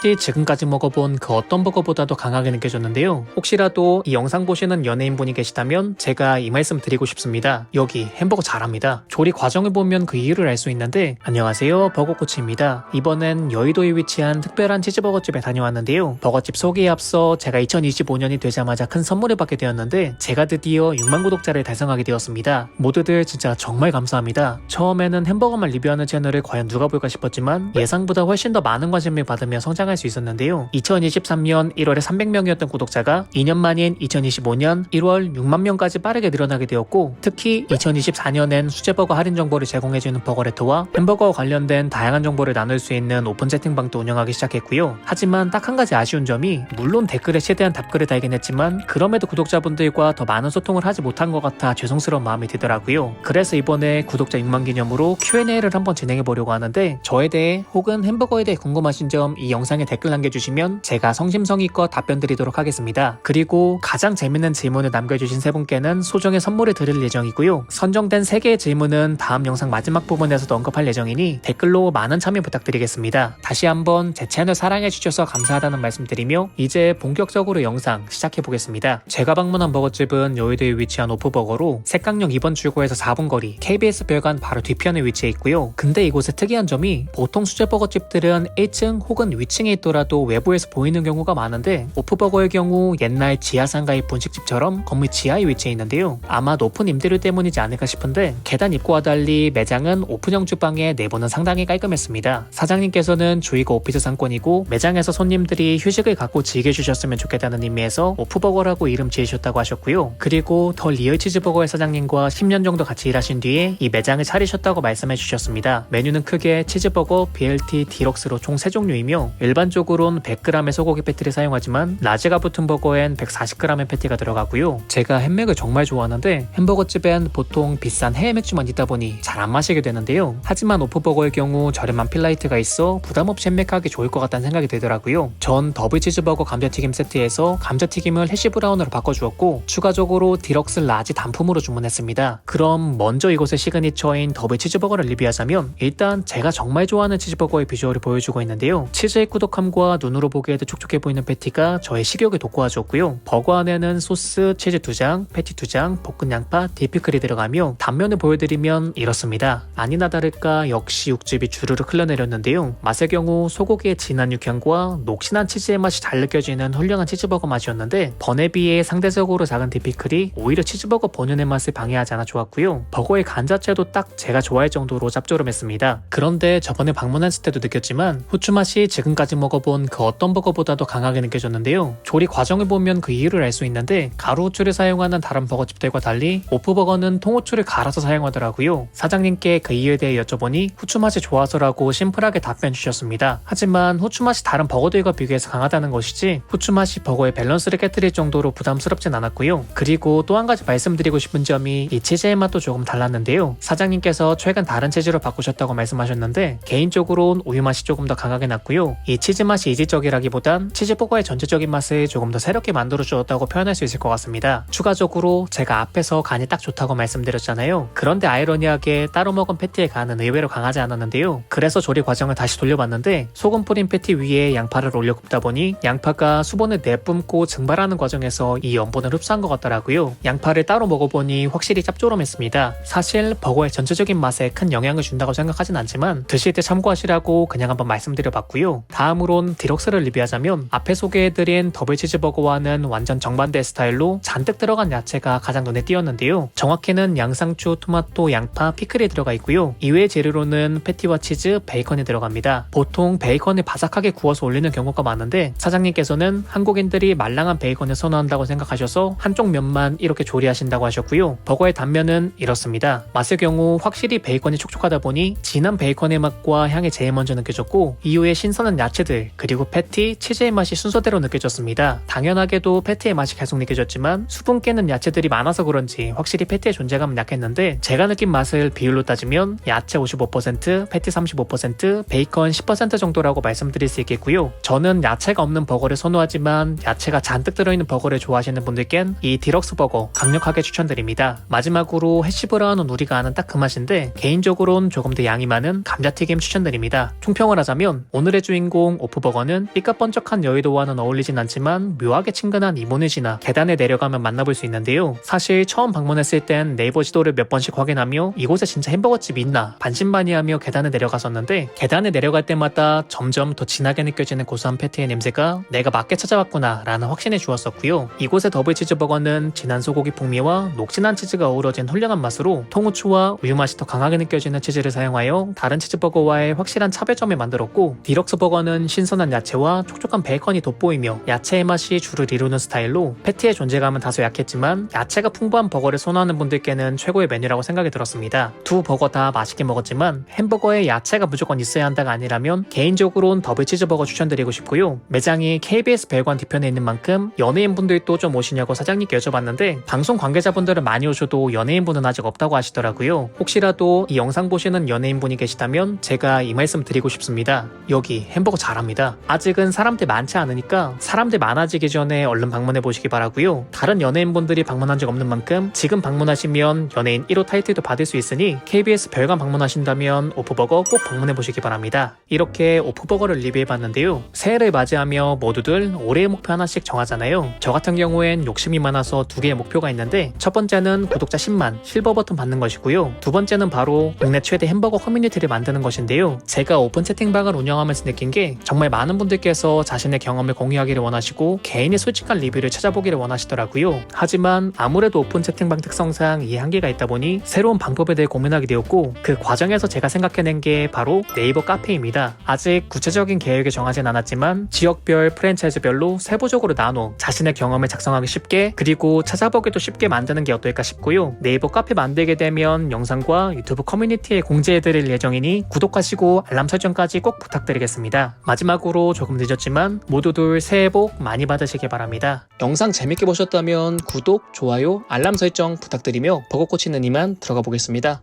솔직히 지금까지 먹어본 그 어떤 버거보다도 강하게 느껴졌는데요. 혹시라도 이 영상 보시는 연예인분이 계시다면 제가 이 말씀 드리고 싶습니다. 여기 햄버거 잘합니다. 조리 과정을 보면 그 이유를 알 수 있는데, 안녕하세요, 버거코치입니다. 이번엔 여의도에 위치한 특별한 치즈버거집에 다녀왔는데요. 버거집 소개에 앞서 제가 2025년이 되자마자 큰 선물을 받게 되었는데, 제가 드디어 6만 구독자를 달성하게 되었습니다. 모두들 진짜 정말 감사합니다. 처음에는 햄버거만 리뷰하는 채널을 과연 누가 볼까 싶었지만 예상보다 훨씬 더 많은 관심을 받으며 성장할 수 있었는데요. 2023년 1월에 300명이었던 구독자가 2년 만인 2025년 1월 6만 명까지 빠르게 늘어나게 되었고, 특히 2024년엔 수제버거 할인 정보를 제공해주는 버거레터와 햄버거와 관련된 다양한 정보를 나눌 수 있는 오픈 채팅방도 운영하기 시작했고요. 하지만 딱 한 가지 아쉬운 점이, 물론 댓글에 최대한 답글을 달긴 했지만 그럼에도 구독자분들과 더 많은 소통을 하지 못한 것 같아 죄송스러운 마음이 들더라고요. 그래서 이번에 구독자 6만 기념으로 Q&A를 한번 진행해보려고 하는데, 저에 대해 혹은 햄버거에 대해 궁금하신 점 이 영상에 댓글 남겨주시면 제가 성심성의껏 답변 드리도록 하겠습니다. 그리고 가장 재밌는 질문을 남겨주신 세 분께는 소정의 선물을 드릴 예정이고요. 선정된 3개의 질문은 다음 영상 마지막 부분에서도 언급할 예정이니 댓글로 많은 참여 부탁드리겠습니다. 다시 한번 제 채널 사랑해주셔서 감사하다는 말씀드리며 이제 본격적으로 영상 시작해보겠습니다. 제가 방문한 버거집은 여의도에 위치한 오프버거로 색강역 2번 출구에서 4분 거리 KBS 별관 바로 뒤편에 위치해 있고요. 근데 이곳의 특이한 점이, 보통 수제버거집들은 1층 혹은 위층에 있더라도 외부에서 보이는 경우가 많은데, 오프버거의 경우 옛날 지하상가의 분식집처럼 건물 지하에 위치해 있는데요. 아마 높은 임대료 때문이지 않을까 싶은데, 계단 입구와 달리 매장은 오픈형 주방에 내부는 상당히 깔끔했습니다. 사장님께서는 주위가 오피스 상권이고 매장에서 손님들이 휴식을 갖고 즐겨주셨으면 좋겠다는 의미에서 오프버거라고 이름 지으셨다고 하셨고요. 그리고 더 리얼 치즈버거의 사장님과 10년 정도 같이 일하신 뒤에 이 매장을 차리셨다고 말씀해 주셨습니다. 메뉴는 크게 치즈버거, BLT, 디럭스로 총 3종류이며 일반적으로는 100g의 소고기 패티를 사용하지만 라지가 붙은 버거엔 140g의 패티가 들어가고요. 제가 햄맥을 정말 좋아하는데 햄버거집엔 보통 비싼 해외 맥주만 있다 보니 잘 안 마시게 되는데요. 하지만 오프버거의 경우 저렴한 필라이트가 있어 부담없이 햄맥하기 좋을 것 같다는 생각이 들더라고요. 전 더블 치즈버거 감자튀김 세트에서 감자튀김을 해시브라운으로 바꿔주었고, 추가적으로 디럭스 라지 단품으로 주문했습니다. 그럼 먼저 이곳의 시그니처인 더블 치즈버거를 리뷰하자면, 일단 제가 정말 좋아하는 치즈버거의 비주얼을 보여주고 있는데요. 치즈의 꾸덕함과 눈으로 보기에도 촉촉해 보이는 패티가 저의 식욕을 돋구어주었고요. 버거 안에는 소스, 치즈 2장, 패티 2장, 볶은 양파, 디피클이 들어가며 단면을 보여드리면 이렇습니다. 아니나 다를까 역시 육즙이 주르륵 흘러내렸는데요. 맛의 경우 소고기의 진한 육향과 녹진한 치즈의 맛이 잘 느껴지는 훌륭한 치즈버거 맛이었는데, 번에 비해 상대적으로 작은 디피클이 오히려 치즈버거 본연의 맛을 방해하지 않아 좋았고요. 버거의 간 자체도 딱 제가 좋아할 정도로 짭조름했습니다. 그런데 저번에 방문했을 때도 느꼈지만 후추 맛이 지금까지 먹어본 그 어떤 버거보다도 강하게 느껴졌는데요. 조리 과정을 보면 그 이유를 알 수 있는데, 가루 후추를 사용하는 다른 버거집들과 달리 오프버거는 통후추를 갈아서 사용하더라고요. 사장님께 그 이유에 대해 여쭤보니 후추 맛이 좋아서라고 심플하게 답변 주셨습니다. 하지만 후추 맛이 다른 버거들과 비교해서 강하다는 것이지 후추 맛이 버거의 밸런스를 깨뜨릴 정도로 부담스럽진 않았고요. 그리고 또 한 가지 말씀드리고 싶은 점이, 이 치즈의 맛도 조금 달랐는데요. 사장님께서 최근 다른 치즈로 바꾸셨다고 말씀하셨는데, 개인적으로는 우유 맛이 조금 더 강하게 났고요. 이 치즈 맛이 이질적이라기보단 치즈버거의 전체적인 맛을 조금 더 새롭게 만들어주었다고 표현할 수 있을 것 같습니다. 추가적으로 제가 앞에서 간이 딱 좋다고 말씀드렸잖아요. 그런데 아이러니하게 따로 먹은 패티의 간은 의외로 강하지 않았는데요. 그래서 조리 과정을 다시 돌려봤는데, 소금 뿌린 패티 위에 양파를 올려 굽다 보니 양파가 수분을 내뿜고 증발하는 과정에서 이 염분을 흡수한 것 같더라고요. 양파를 따로 먹어보니 확실히 짭조름했습니다. 사실 버거의 전체적인 맛에 큰 영향을 준다고 생각하진 않지만 드실 때 참고하시라고 그냥 한번 말씀드려봤고요. 다음으론 디럭스를 리뷰하자면, 앞에 소개해드린 더블 치즈버거와는 완전 정반대 스타일로 잔뜩 들어간 야채가 가장 눈에 띄었는데요. 정확히는 양상추, 토마토, 양파, 피클이 들어가 있고요. 이외의 재료로는 패티와 치즈, 베이컨이 들어갑니다. 보통 베이컨을 바삭하게 구워서 올리는 경우가 많은데, 사장님께서는 한국인들이 말랑한 베이컨을 선호한다고 생각하셔서 한쪽 면만 이렇게 조리하신다고 하셨고요. 버거의 단면은 이렇습니다. 맛의 경우 확실히 베이컨이 촉촉하다 보니 진한 베이컨의 맛과 향이 제일 먼저 느껴졌고, 이후에 신선한 야채들 그리고 패티, 치즈의 맛이 순서대로 느껴졌습니다. 당연하게도 패티의 맛이 계속 느껴졌지만 수분 깨는 야채들이 많아서 그런지 확실히 패티의 존재감은 약했는데, 제가 느낀 맛을 비율로 따지면 야채 55%, 패티 35%, 베이컨 10% 정도라고 말씀드릴 수 있겠고요. 저는 야채가 없는 버거를 선호하지만 야채가 잔뜩 들어있는 버거를 좋아하시는 분들께는 이 디럭스 버거 강력하게 추천드립니다. 마지막으로 해시브라운은 우리가 아는 딱 그 맛인데, 개인적으로는 조금 더 양이 많은 감자튀김 추천드립니다. 총평을 하자면 오늘의 주인공 중 오프버거는 삐까번쩍한 여의도와는 어울리진 않지만 묘하게 친근한 이모넷이나 계단에 내려가면 만나볼 수 있는데요. 사실 처음 방문했을 땐 네이버 지도를 몇 번씩 확인하며 이곳에 진짜 햄버거집이 있나 반신반의하며 계단에 내려갔었는데, 계단에 내려갈 때마다 점점 더 진하게 느껴지는 고소한 패티의 냄새가 내가 맞게 찾아왔구나 라는 확신을 주었었고요. 이곳의 더블치즈버거는 진한 소고기 풍미와 녹진한 치즈가 어우러진 훌륭한 맛으로 통후추와 우유 맛이 더 강하게 느껴지는 치즈를 사용하여 다른 치즈버거와의 확실한 차별점을 만들었고, 디럭스 버거는 신선한 야채와 촉촉한 베이컨이 돋보이며 야채의 맛이 주를 이루는 스타일로 패티의 존재감은 다소 약했지만 야채가 풍부한 버거를 선호하는 분들께는 최고의 메뉴라고 생각이 들었습니다. 두 버거 다 맛있게 먹었지만 햄버거에 야채가 무조건 있어야 한다가 아니라면 개인적으로는 더블치즈버거 추천드리고 싶고요. 매장이 KBS 별관 뒤편에 있는 만큼 연예인분들도 좀 오시냐고 사장님께 여쭤봤는데, 방송 관계자분들은 많이 오셔도 연예인분은 아직 없다고 하시더라고요. 혹시라도 이 영상 보시는 연예인분이 계시다면 제가 이 말씀 드리고 싶습니다. 여기 햄버거 잘합니다. 아직은 사람들 많지 않으니까 사람들 많아지기 전에 얼른 방문해 보시기 바라고요. 다른 연예인분들이 방문한 적 없는 만큼 지금 방문하시면 연예인 1호 타이틀도 받을 수 있으니 KBS 별관 방문하신다면 오프버거 꼭 방문해 보시기 바랍니다. 이렇게 오프버거를 리뷰해봤는데요. 새해를 맞이하며 모두들 올해의 목표 하나씩 정하잖아요. 저 같은 경우엔 욕심이 많아서 두 개의 목표가 있는데, 첫 번째는 구독자 10만 실버 버튼 받는 것이고요. 두 번째는 바로 국내 최대 햄버거 커뮤니티를 만드는 것인데요. 제가 오픈 채팅방을 운영하면서 느낀 게 정말 많은 분들께서 자신의 경험을 공유하기를 원하시고 개인의 솔직한 리뷰를 찾아보기를 원하시더라고요. 하지만 아무래도 오픈 채팅방 특성상 이 한계가 있다 보니 새로운 방법에 대해 고민하게 되었고, 그 과정에서 제가 생각해낸 게 바로 네이버 카페입니다. 아직 구체적인 계획을 정하진 않았지만 지역별, 프랜차이즈별로 세부적으로 나눠 자신의 경험을 작성하기 쉽게, 그리고 찾아보기도 쉽게 만드는 게 어떨까 싶고요. 네이버 카페 만들게 되면 영상과 유튜브 커뮤니티에 공지해드릴 예정이니 구독하시고 알람 설정까지 꼭 부탁드리겠습니다. 마지막으로 조금 늦었지만 모두들 새해 복 많이 받으시길 바랍니다. 영상 재밌게 보셨다면 구독, 좋아요, 알람 설정 부탁드리며 버거 꽂히는 이만 들어가 보겠습니다.